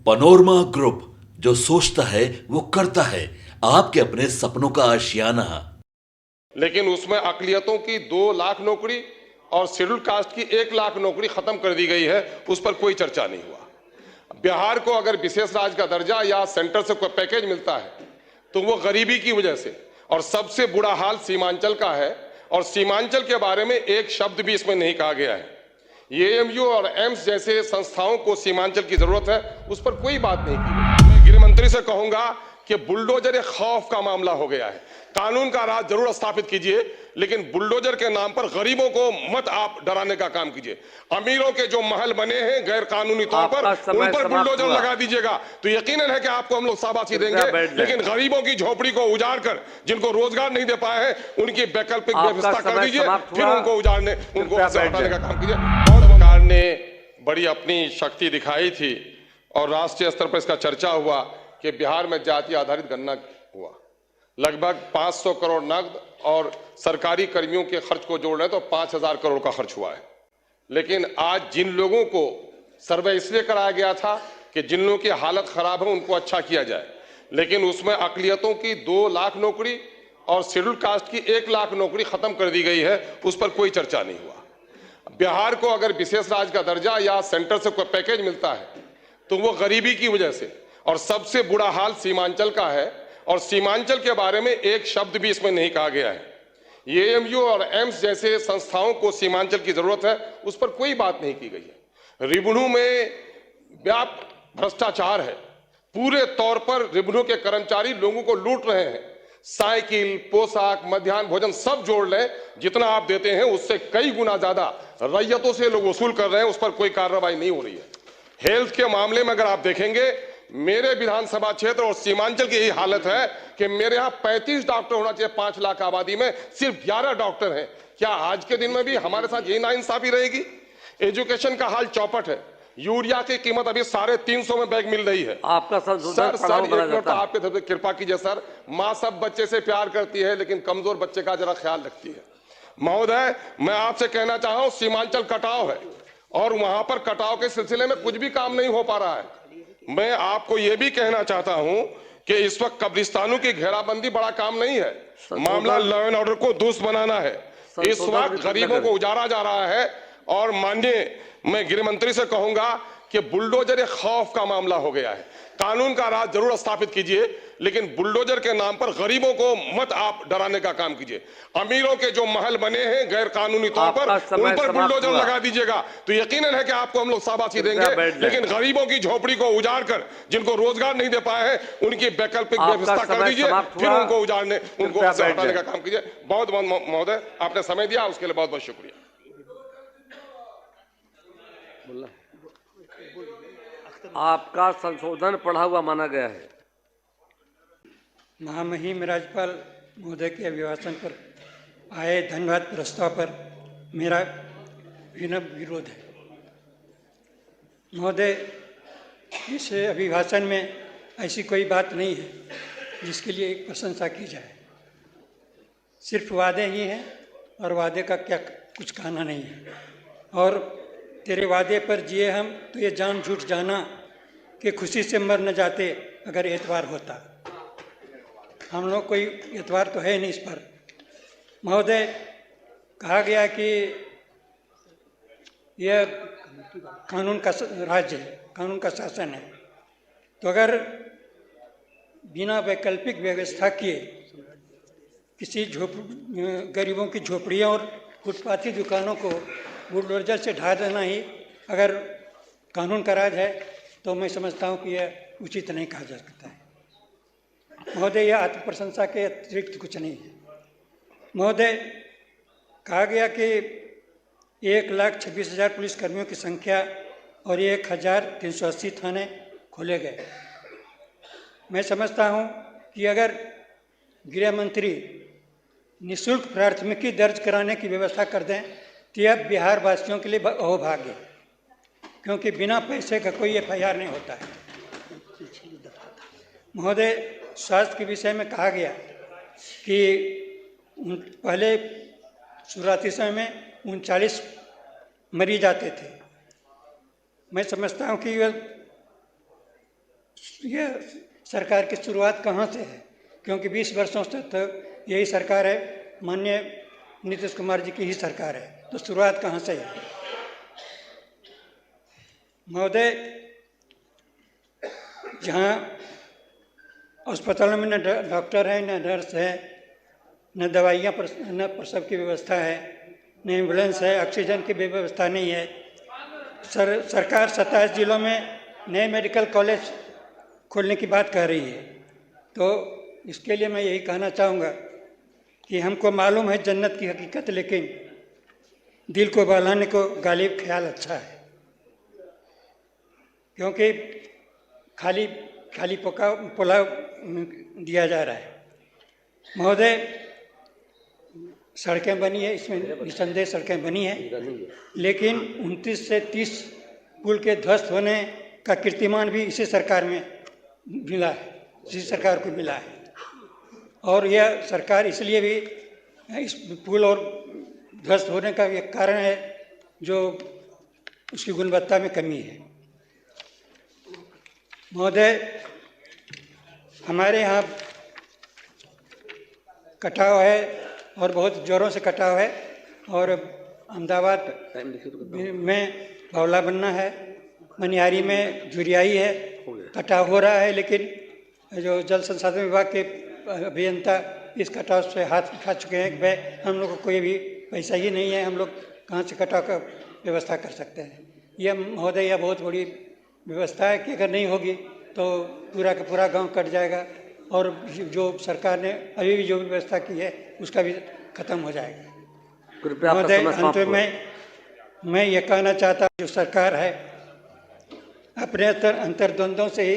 Panorama group, जो सोचता है वो करता है। आपके अपने सपनों का आशियाना। लेकिन उसमें अकलियतों की 2 लाख नौकरी और शेड्यूल कास्ट की 1 लाख नौकरी खत्म कर दी गई है, उस पर कोई चर्चा नहीं हुआ। बिहार को अगर विशेष राज्य का दर्जा या सेंटर से कोई पैकेज मिलता है तो वो गरीबी की वजह से, और सबसे बुरा हाल सीमांचल का है, और सीमांचल के बारे में एक शब्द भी इसमें नहीं कहा गया है। एएमयू और एम्स जैसे संस्थाओं को सीमांचल की जरूरत है, उस पर कोई बात नहीं की गई। मैं गृह मंत्री से कहूंगा कि बुलडोजर एक खौफ का मामला हो गया है। कानून का राज जरूर स्थापित कीजिए, लेकिन बुलडोजर के नाम पर गरीबों को मत आप डराने का काम कीजिए। अमीरों के जो महल बने हैं गैर कानूनी तौर पर, उन पर बुलडोजर लगा दीजिएगा तो यकीनन है कि आपको हम लोग शाबाशी देंगे। लेकिन गरीबों की झोपड़ी को उजाड़ कर, जिनको रोजगार नहीं दे पाए हैं, उनकी वैकल्पिक व्यवस्था कर दीजिए, फिर उनको उजाड़ने, उनको हटाने का काम कीजिए। सरकार ने बड़ी अपनी शक्ति दिखाई थी और राष्ट्रीय स्तर पर इसका चर्चा हुआ कि बिहार में जाति आधारित गणना हुआ। लगभग 500 करोड़ नकद और सरकारी कर्मियों के खर्च को जोड़ रहे तो 5000 करोड़ का खर्च हुआ है। लेकिन आज जिन लोगों को सर्वे इसलिए कराया गया था कि जिन लोगों की हालत खराब है उनको अच्छा किया जाए, लेकिन उसमें अकलियतों की 2 लाख नौकरी और शेड्यूल कास्ट की 1 लाख नौकरी खत्म कर दी गई है, उस पर कोई चर्चा नहीं हुआ। बिहार को अगर विशेष राज्य का दर्जा या सेंटर से कोई पैकेज मिलता है तो वो गरीबी की वजह से, और सबसे बुरा हाल सीमांचल का है, और सीमांचल के बारे में एक शब्द भी इसमें नहीं कहा गया है। एएमयू और एम्स जैसे संस्थाओं को सीमांचल की जरूरत है, उस पर कोई बात नहीं की गई है। रिबनू में व्यापक भ्रष्टाचार है। पूरे तौर पर रिबनू के कर्मचारी लोगों को लूट रहे हैं। साइकिल, पोशाक, मध्याह्न भोजन सब जोड़ लें, जितना आप देते हैं उससे कई गुना ज्यादा रैयतों से लोग वसूल कर रहे हैं, उस पर कोई कार्रवाई नहीं हो रही है। हेल्थ के मामले में अगर आप देखेंगे, मेरे विधानसभा क्षेत्र और सीमांचल की यही हालत है कि मेरे यहां 35 डॉक्टर होना चाहिए 5 लाख आबादी में, सिर्फ 11 डॉक्टर हैं। क्या आज के दिन में भी हमारे साथ यही नाइंसाफी रहेगी? एजुकेशन का हाल चौपट है। यूरिया की कीमत अभी 350 में बैग मिल रही है। आपका सर एक मिनट तो आपके तरफ से कृपा कीजिए सर। माँ सब बच्चे से प्यार करती है, लेकिन कमजोर बच्चे का जरा ख्याल रखती है। महोदय, मैं आपसे कहना चाह रहा हूं, सीमांचल कटाव है और वहां पर कटाव के सिलसिले में कुछ भी काम नहीं हो पा रहा है। मैं आपको यह भी कहना चाहता हूं कि इस वक्त कब्रिस्तानों की घेराबंदी बड़ा काम नहीं है, मामला लॉ एंड ऑर्डर को दुरुस्त बनाना है। इस वक्त गरीबों को उजाड़ा जा रहा है, और माननीय मैं गृह मंत्री से कहूंगा कि बुलडोजर एक खौफ का मामला हो गया है। कानून का राज जरूर स्थापित कीजिए, लेकिन बुलडोजर के नाम पर गरीबों को मत आप डराने का काम कीजिए। अमीरों के जो महल बने हैं गैर कानूनी तौर पर, उन पर बुलडोजर लगा दीजिएगा तो यकीनन है कि आपको हम लोग शाबाशी देंगे। लेकिन गरीबों की झोपड़ी को उजाड़ कर, जिनको रोजगार नहीं दे पाए हैं, उनकी वैकल्पिक व्यवस्था कर दीजिए, फिर उनको उजाड़ने, उनको हटाने का काम कीजिए। बहुत बहुत महोदय, आपने समय दिया उसके लिए बहुत बहुत शुक्रिया। आपका संशोधन पढ़ा हुआ माना गया है। महामहिम राज्यपाल महोदय के अभिभाषण पर आए धन्यवाद प्रस्ताव पर मेरा विनम्र विरोध है। महोदय, इस अभिभाषण में ऐसी कोई बात नहीं है जिसके लिए एक प्रशंसा की जाए। सिर्फ वादे ही हैं और वादे का क्या कुछ कहना नहीं है। और तेरे वादे पर जिए हम, तो ये जान झूठ जाना कि खुशी से मर न जाते अगर एतवार होता। हम लोग कोई एतवार तो है नहीं इस पर। महोदय, कहा गया कि यह कानून का राज्य है, कानून का शासन है, तो अगर बिना वैकल्पिक व्यवस्था किए किसी गरीबों की झोपड़ियों और फुटपाथी दुकानों को बुलडोजर से ढा देना ही अगर कानून का राज है, तो मैं समझता हूँ कि यह उचित नहीं कहा जा सकता है। महोदय, यह आत्मप्रशंसा के अतिरिक्त कुछ नहीं है। महोदय, कहा गया कि 1,26,000 पुलिसकर्मियों की संख्या और 1,380 थाने खोले गए। मैं समझता हूँ कि अगर गृह मंत्री निःशुल्क प्राथमिकी दर्ज कराने की व्यवस्था कर दें तो यह बिहार वासियों के लिए अहोभाग्य, क्योंकि बिना पैसे का कोई FIR नहीं होता है। महोदय, स्वास्थ्य के विषय में कहा गया कि पहले शुरुआती समय में 39 मरीज आते थे। मैं समझता हूँ कि यह ये सरकार की शुरुआत कहाँ से है? क्योंकि 20 वर्षों से तो यही सरकार है, माननीय नीतीश कुमार जी की ही सरकार है, तो शुरुआत कहाँ से है? महोदय, जहाँ अस्पतालों में न डॉक्टर है, न नर्स है, न दवाइयाँ न प्रसव की व्यवस्था है, न एम्बुलेंस है, ऑक्सीजन की भी व्यवस्था नहीं है। सरकार 27 जिलों में नए मेडिकल कॉलेज खोलने की बात कर रही है। तो इसके लिए मैं यही कहना चाहूँगा कि हमको मालूम है जन्नत की हकीकत, लेकिन दिल को बहलाने को गालिब ख्याल अच्छा है, क्योंकि खाली पुलाव दिया जा रहा है। महोदय, सड़कें बनी है, इसमें निसंदेह सड़कें बनी है, लेकिन 29 से 30 पुल के ध्वस्त होने का कीर्तिमान भी इसी सरकार में मिला है, इसी सरकार को मिला है। और यह सरकार इसलिए भी इस पुल और ध्वस्त होने का एक कारण है जो उसकी गुणवत्ता में कमी है। महोदय, हमारे यहाँ कटाव है और बहुत जोरों से कटाव है, और अहमदाबाद में बावला बनना है, मनिहारी में झुरियाई है, कटाव हो रहा है, लेकिन जो जल संसाधन विभाग के अभियंता इस कटाव से हाथ उठा चुके हैं कि भाई हम लोग को कोई भी पैसा ही नहीं है, हम लोग कहाँ से कटाव का व्यवस्था कर सकते हैं। यह महोदय यह बहुत बड़ी व्यवस्था है कि अगर नहीं होगी तो पूरा का पूरा गांव कट जाएगा, और जो सरकार ने अभी भी जो व्यवस्था की है उसका भी खत्म हो जाएगा। महोदय, अंत में मैं ये कहना चाहता हूँ, जो सरकार है अपने अंतर्द्वंद्वों से ही